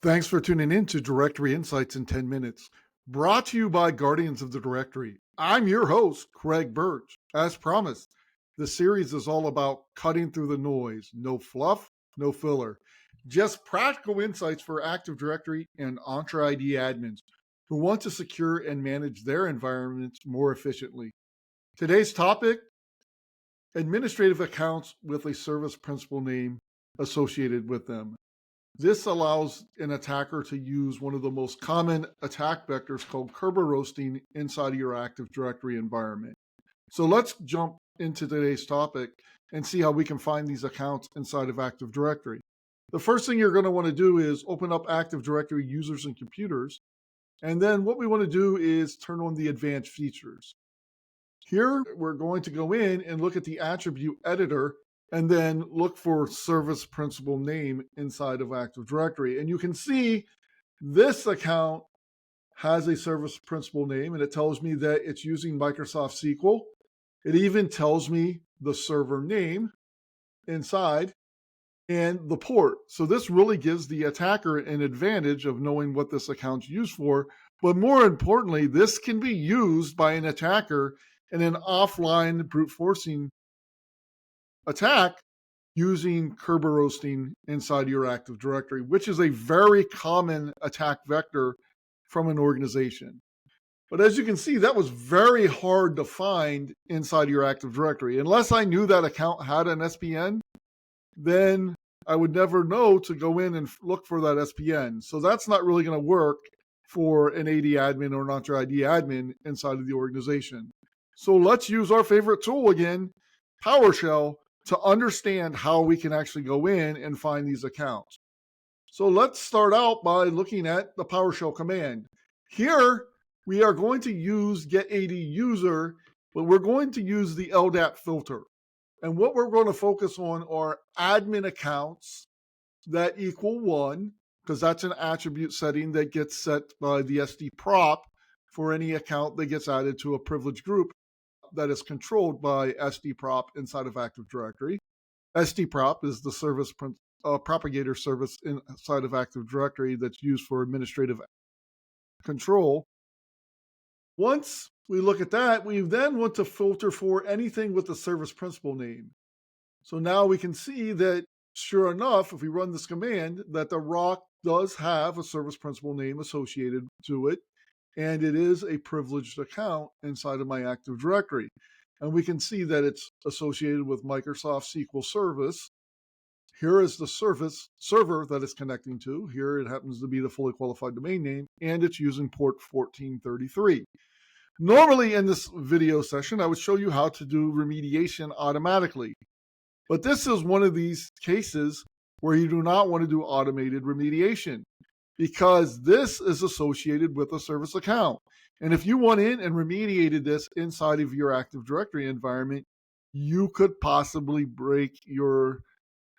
Thanks for tuning in to Directory Insights in 10 Minutes, brought to you by Guardians of the Directory. I'm your host, Craig Birch. As promised, the series is all about cutting through the noise. No fluff, no filler. Just practical insights for Active Directory and Entra ID admins who want to secure and manage their environments more efficiently. Today's topic, administrative accounts with a service principal name associated with them. This allows an attacker to use one of the most common attack vectors called Kerberoasting inside of your Active Directory environment. So let's jump into today's topic and see how we can find these accounts inside of Active Directory. The first thing you're going to want to do is open up Active Directory users and computers. And then what we want to do is turn on the advanced features. Here, we're going to go in and look at the attribute editor and then look for service principal name inside of Active Directory. And you can see this account has a service principal name, and it tells me that it's using Microsoft SQL. It even tells me the server name inside and the port. So this really gives the attacker an advantage of knowing what this account's used for. But more importantly, this can be used by an attacker in an offline brute forcing attack using Kerberoasting inside your Active Directory, which is a very common attack vector from an organization. But as you can see, that was very hard to find inside your Active Directory. Unless I knew that account had an SPN, then I would never know to go in and look for that SPN. So that's not really going to work for an AD admin or an Entra ID admin inside of the organization. So let's use our favorite tool again, PowerShell, to understand how we can actually go in and find these accounts. So let's start out by looking at the PowerShell command. Here, we are going to use Get-ADUser, but we're going to use the LDAP filter. And what we're going to focus on are admin accounts that equal 1, because that's an attribute setting that gets set by the SDProp for any account that gets added to a privileged group that is controlled by SDProp inside of Active Directory. SDProp is the service propagator service inside of Active Directory that's used for administrative control. Once we look at that, we then want to filter for anything with the service principal name. So now we can see that, sure enough, if we run this command, that the ROC does have a service principal name associated to it, and it is a privileged account inside of my Active Directory. And we can see that it's associated with Microsoft SQL Service. Here is the server that it's connecting to. Here it happens to be the fully qualified domain name, and it's using port 1433. Normally in this video session, I would show you how to do remediation automatically. But this is one of these cases where you do not want to do automated remediation, because this is associated with a service account. And if you went in and remediated this inside of your Active Directory environment, you could possibly break your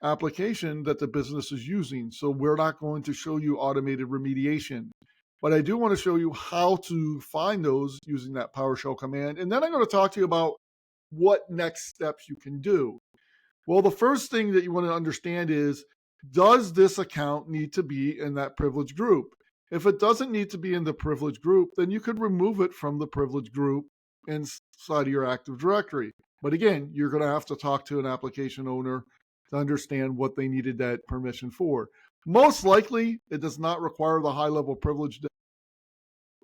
application that the business is using. So we're not going to show you automated remediation. But I do want to show you how to find those using that PowerShell command. And then I'm going to talk to you about what next steps you can do. Well, the first thing that you want to understand is, does this account need to be in that privileged group? If it doesn't need to be in the privileged group, then you could remove it from the privileged group inside of your Active Directory. But again, you're going to have to talk to an application owner to understand what they needed that permission for. Most likely, it does not require the high-level privilege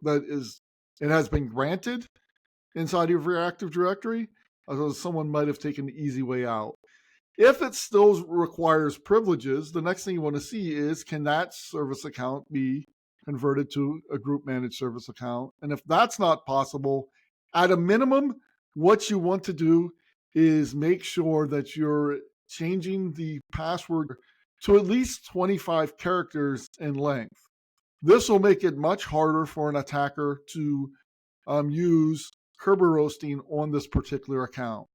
that it has been granted inside of your Active Directory, although someone might have taken the easy way out. If it still requires privileges, the next thing you want to see is, can that service account be converted to a group managed service account? And if that's not possible, at a minimum, what you want to do is make sure that you're changing the password to at least 25 characters in length. This will make it much harder for an attacker to use Kerberoasting on this particular account.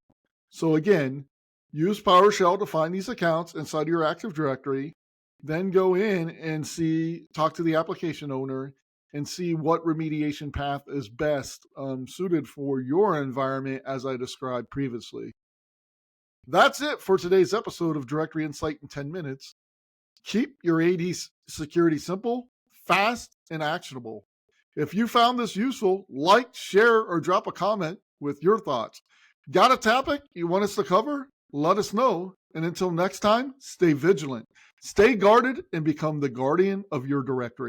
So again, use PowerShell to find these accounts inside your Active Directory, then go in and talk to the application owner and see what remediation path is best suited for your environment, as I described previously. That's it for today's episode of Directory Insight in 10 Minutes. Keep your AD security simple, fast, and actionable. If you found this useful, like, share, or drop a comment with your thoughts. Got a topic you want us to cover? Let us know. And until next time, stay vigilant, stay guarded, and become the guardian of your directory.